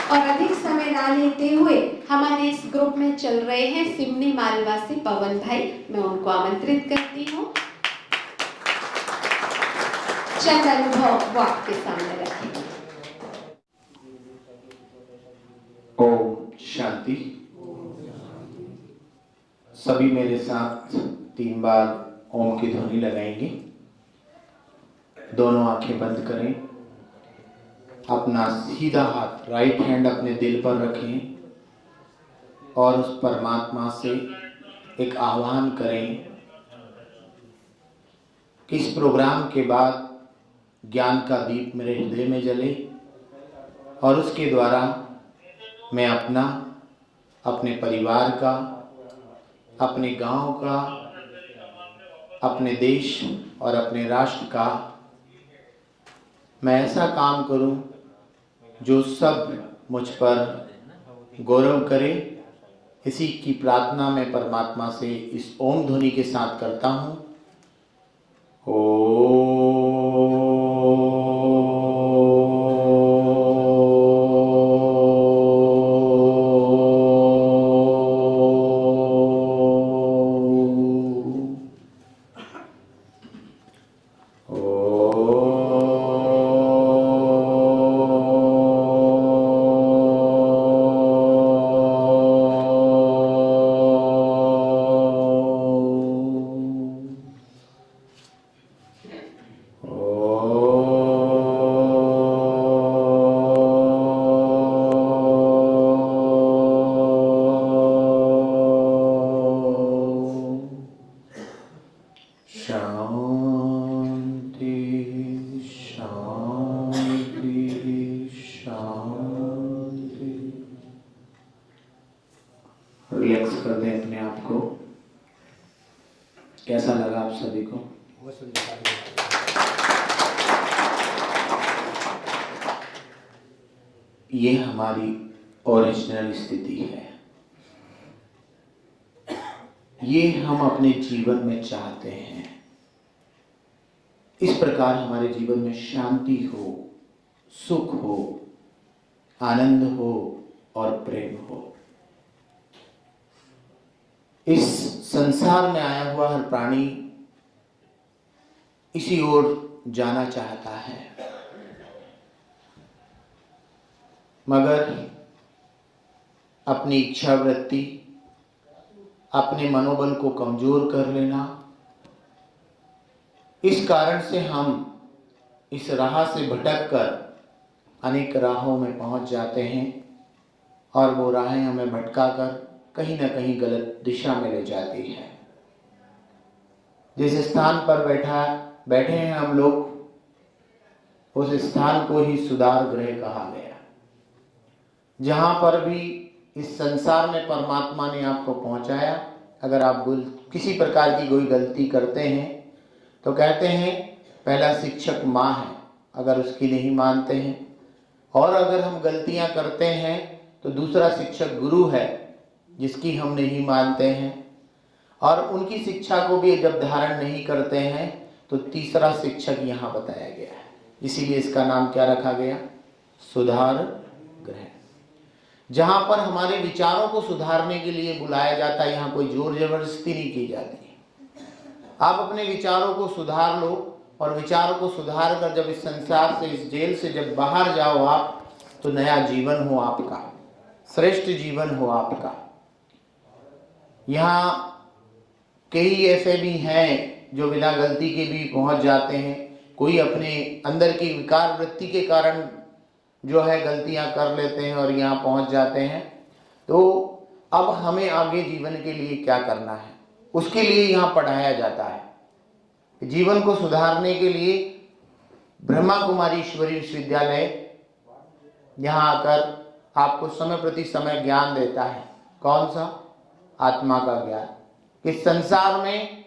और अधिक समय ना लेते हुए हमारे इस ग्रुप में चल रहे हैं सिमनी मालवासी पवन भाई, मैं उनको आमंत्रित करती हूँ। चंद अनुभव वो आपके सामने रखेंगे। ओम शांति। सभी मेरे साथ 3 बार ओम की ध्वनि लगाएंगे। दोनों आंखें बंद करें। अपना सीधा हाथ राइट हैंड अपने दिल पर रखें और उस परमात्मा से एक आह्वान करें कि इस प्रोग्राम के बाद ज्ञान का दीप मेरे हृदय में जले और उसके द्वारा मैं अपना, अपने परिवार का, अपने गांव का, अपने देश और अपने राष्ट्र का मैं ऐसा काम करूं जो सब मुझ पर गौरव करे। इसी की प्रार्थना मैं परमात्मा से इस ओम ध्वनि के साथ करता हूं। रिलैक्स कर दें अपने आप को। कैसा लगा आप सभी को? ये हमारी ओरिजिनल स्थिति है। ये हम अपने जीवन में चाहते हैं। इस प्रकार हमारे जीवन में शांति हो, सुख हो, आनंद हो और प्रेम हो। इस संसार में आया हुआ हर प्राणी इसी ओर जाना चाहता है, मगर अपनी इच्छा वृत्ति, अपने मनोबल को कमजोर कर लेना, इस कारण से हम इस राह से भटककर अनेक राहों में पहुंच जाते हैं और वो राहें हमें भटकाकर कहीं ना कहीं गलत दिशा में ले जाती है। जिस स्थान पर बैठे हैं हम लोग, उस स्थान को ही सुधार गृह कहा गया। जहाँ पर भी इस संसार में परमात्मा ने आपको पहुँचाया, अगर आप किसी प्रकार की कोई गलती करते हैं तो कहते हैं पहला शिक्षक माँ है, अगर उसकी नहीं मानते हैं, और अगर हम गलतियाँ करते हैं तो दूसरा शिक्षक गुरु है जिसकी हम नहीं मानते हैं, और उनकी शिक्षा को भी जब धारण नहीं करते हैं तो तीसरा शिक्षक यहाँ बताया गया है। इसीलिए इसका नाम क्या रखा गया? सुधार गृह। जहाँ पर हमारे विचारों को सुधारने के लिए बुलाया जाता है, यहाँ कोई जोर जबरदस्ती नहीं की जाती है। आप अपने विचारों को सुधार लो और विचारों को सुधार कर जब इस संसार से, इस जेल से जब बाहर जाओ आप, तो नया जीवन हो आपका, श्रेष्ठ जीवन हो आपका। यहाँ कई ऐसे भी हैं जो बिना गलती के भी पहुंच जाते हैं। कोई अपने अंदर की विकार वृत्ति के कारण जो है गलतियां कर लेते हैं और यहाँ पहुंच जाते हैं। तो अब हमें आगे जीवन के लिए क्या करना है, उसके लिए यहाँ पढ़ाया जाता है। जीवन को सुधारने के लिए ब्रह्मा कुमारी ईश्वरी विश्वविद्यालय यहाँ आकर आपको समय प्रति समय ज्ञान देता है। कौन सा? आत्मा का ज्ञान। इस संसार में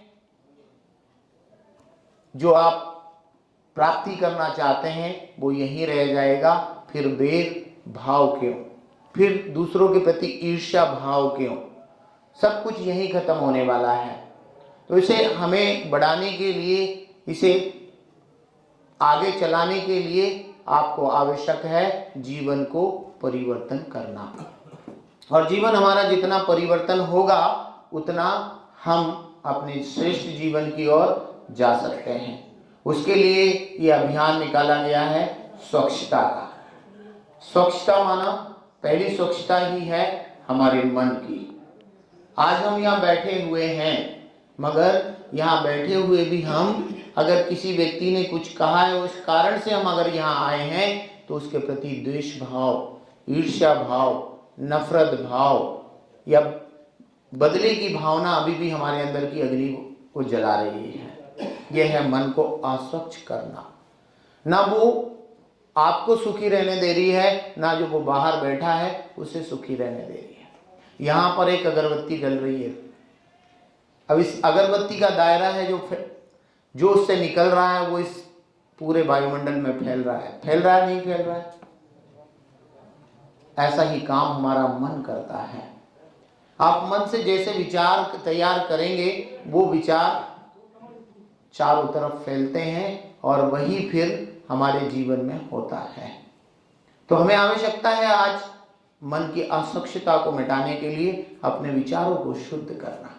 जो आप प्राप्ति करना चाहते हैं वो यहीं रह जाएगा। फिर वेर भाव क्यों, फिर दूसरों के प्रति ईर्ष्या भाव क्यों, सब कुछ यहीं खत्म होने वाला है। तो इसे हमें बढ़ाने के लिए, इसे आगे चलाने के लिए आपको आवश्यक है जीवन को परिवर्तन करना। और जीवन हमारा जितना परिवर्तन होगा उतना हम अपने श्रेष्ठ जीवन की ओर जा सकते हैं। उसके लिए ये अभियान निकाला गया है स्वच्छता का। स्वच्छता माना पहली स्वच्छता ही है हमारे मन की। आज हम यहाँ बैठे हुए हैं, मगर यहाँ बैठे हुए भी हम अगर किसी व्यक्ति ने कुछ कहा है उस कारण से हम अगर यहाँ आए हैं तो उसके प्रति द्वेष भाव, ईर्ष्या भाव, नफरत भाव या बदले की भावना अभी भी हमारे अंदर की अग्नि को जला रही है। यह है मन को अस्वच्छ करना। ना वो आपको सुखी रहने दे रही है, ना जो वो बाहर बैठा है उसे सुखी रहने दे रही है। यहाँ पर एक अगरबत्ती जल रही है। अब इस अगरबत्ती का दायरा है जो उससे निकल रहा है वो इस पूरे वायुमंडल में फैल रहा है। फैल रहा है नहीं फैल रहा है? ऐसा ही काम हमारा मन करता है। आप मन से जैसे विचार तैयार करेंगे वो विचार चारों तरफ फैलते हैं और वही फिर हमारे जीवन में होता है। तो हमें आवश्यकता है आज मन की अस्वच्छता को मिटाने के लिए अपने विचारों को शुद्ध करना।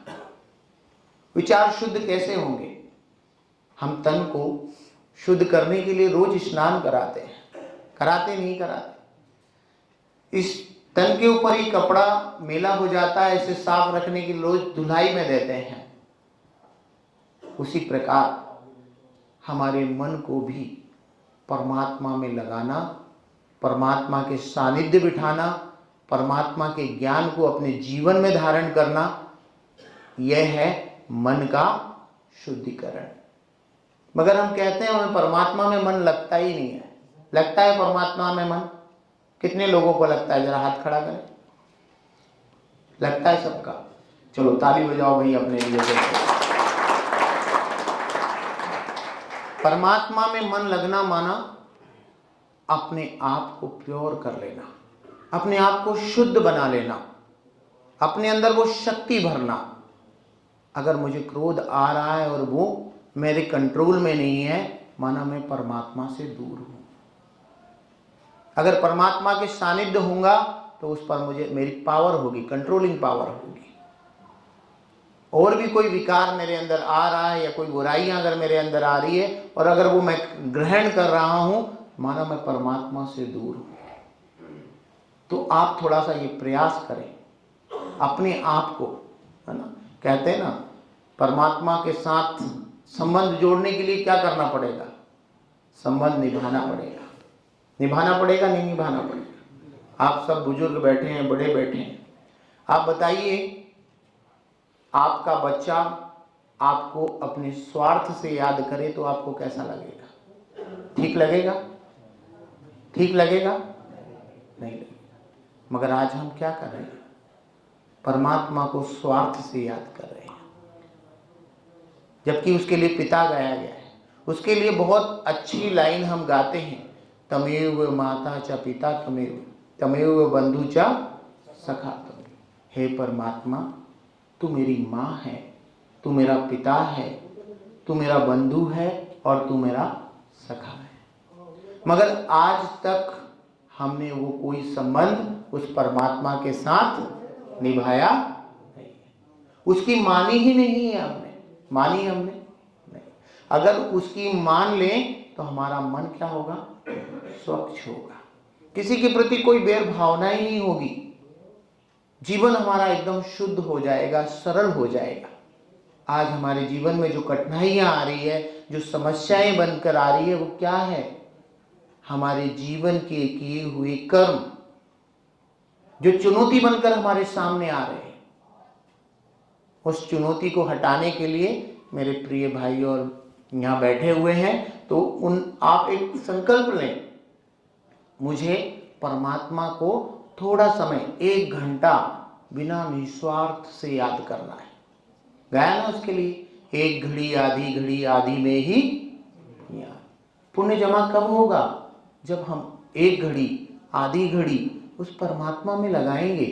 विचार शुद्ध कैसे होंगे? हम तन को शुद्ध करने के लिए रोज स्नान कराते हैं। कराते नहीं कराते? इस तन के ऊपर ही कपड़ा मेला हो जाता है, इसे साफ रखने के लिए रोज धुलाई में देते हैं। उसी प्रकार हमारे मन को भी परमात्मा में लगाना, परमात्मा के सानिध्य बिठाना, परमात्मा के ज्ञान को अपने जीवन में धारण करना, यह है मन का शुद्धिकरण। मगर हम कहते हैं हमें परमात्मा में मन लगता ही नहीं है। लगता है परमात्मा में मन? कितने लोगों को लगता है? जरा हाथ खड़ा करें। लगता है सबका? चलो ताली बजाओ भाई अपने लिए। परमात्मा में मन लगना माना अपने आप को प्योर कर लेना, अपने आप को शुद्ध बना लेना, अपने अंदर वो शक्ति भरना। अगर मुझे क्रोध आ रहा है और वो मेरे कंट्रोल में नहीं है, माना मैं परमात्मा से दूर हूं। अगर परमात्मा के सानिध्य होऊंगा तो उस पर मुझे मेरी पावर होगी, कंट्रोलिंग पावर होगी। और भी कोई विकार मेरे अंदर आ रहा है या कोई बुराइयां अगर मेरे अंदर आ रही है और अगर वो मैं ग्रहण कर रहा हूं, माना मैं परमात्मा से दूर हूं। तो आप थोड़ा सा ये प्रयास करें अपने आप को, है ना, कहते हैं ना परमात्मा के साथ संबंध जोड़ने के लिए क्या करना पड़ेगा? संबंध निभाना पड़ेगा। निभाना पड़ेगा नहीं निभाना पड़ेगा? आप सब बुजुर्ग बैठे हैं, बड़े बैठे हैं, आप बताइए आपका बच्चा आपको अपने स्वार्थ से याद करे तो आपको कैसा लगेगा? ठीक लगेगा? ठीक लगेगा? नहीं लगेगा। मगर आज हम क्या कर रहे हैं? परमात्मा को स्वार्थ से याद कर रहे हैं, जबकि उसके लिए पिता गाया गया है। उसके लिए बहुत अच्छी लाइन हम गाते हैं, तमेव माता च पिता तमेव, तमेव बंधु च सखा तमेव। हे परमात्मा, तू मेरी माँ है, तू मेरा पिता है, तू मेरा बंधु है और तू मेरा सखा है। मगर आज तक हमने वो कोई संबंध उस परमात्मा के साथ निभाया नहीं है। उसकी मानी ही नहीं है हमने। मानी हमने नहीं। अगर उसकी मान लें तो हमारा मन क्या होगा? स्वच्छ होगा। किसी के प्रति कोई बैर भावना ही नहीं होगी। जीवन हमारा एकदम शुद्ध हो जाएगा, सरल हो जाएगा। आज हमारे जीवन में जो कठिनाइयां आ रही है, जो समस्याएं बनकर आ रही है, वो क्या है? हमारे जीवन के किए हुए कर्म जो चुनौती बनकर हमारे सामने आ रहे हैं। उस चुनौती को हटाने के लिए मेरे प्रिय भाई और यहाँ बैठे हुए हैं, तो आप एक संकल्प लें, मुझे परमात्मा को थोड़ा समय 1 घंटा बिना निस्वार्थ से याद करना है। गाया ना उसके लिए, 1 घड़ी आधी में ही याद। पुण्य जमा कब होगा? जब हम 1 घड़ी आधी घड़ी उस परमात्मा में लगाएंगे।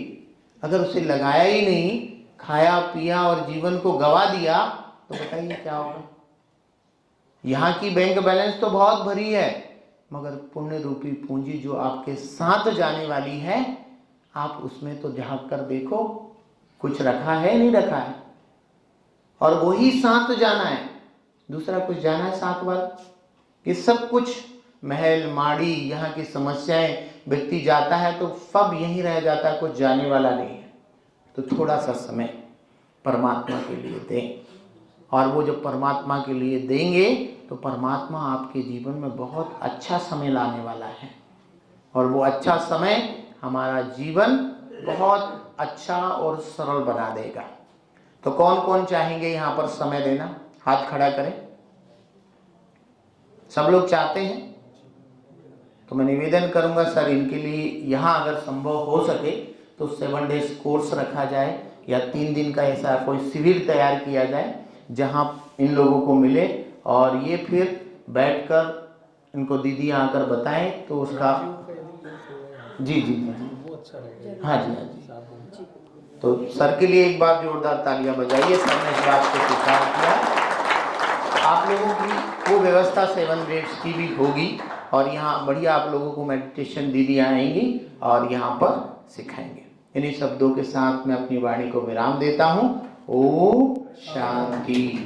अगर उसे लगाया ही नहीं, खाया पिया और जीवन को गवा दिया, तो बताइए क्या होगा? यहाँ की बैंक बैलेंस तो बहुत भरी है, मगर पुण्य रूपी पूंजी जो आपके साथ जाने वाली है, आप उसमें तो झांक कर देखो, कुछ रखा है नहीं रखा है, और वही साथ जाना है, दूसरा कुछ जाना है साथ वाला। ये सब कुछ महल माड़ी यहाँ की समस्याएं, व्यक्ति जाता है तो सब यहीं रह जाता है, कुछ जाने वाला नहीं है। तो थोड़ा सा समय परमात्मा के लिए दें, और वो जब परमात्मा के लिए देंगे तो परमात्मा आपके जीवन में बहुत अच्छा समय लाने वाला है, और वो अच्छा समय हमारा जीवन बहुत अच्छा और सरल बना देगा। तो कौन कौन चाहेंगे यहाँ पर समय देना? हाथ खड़ा करें। सब लोग चाहते हैं? तो मैं निवेदन करूंगा सर, इनके लिए यहाँ अगर संभव हो सके तो 7 डेज कोर्स रखा जाए, या 3 दिन का ऐसा कोई शिविर तैयार किया जाए जहाँ इन लोगों को मिले, और ये फिर बैठकर इनको दीदी आकर बताएं तो उसका जी जी जी हाँ जी हाँ जी। तो सर के लिए एक बार जोरदार तालियां बजाइए, सर ने इस बात को स्वीकार किया। आप लोगों की वो व्यवस्था 7 डेज की भी होगी, और यहाँ बढ़िया आप लोगों को मेडिटेशन दीदी आएंगी और यहाँ पर सिखाएंगे। इन्हीं शब्दों के साथ मैं अपनी वाणी को विराम देता हूँ। ओम शांति।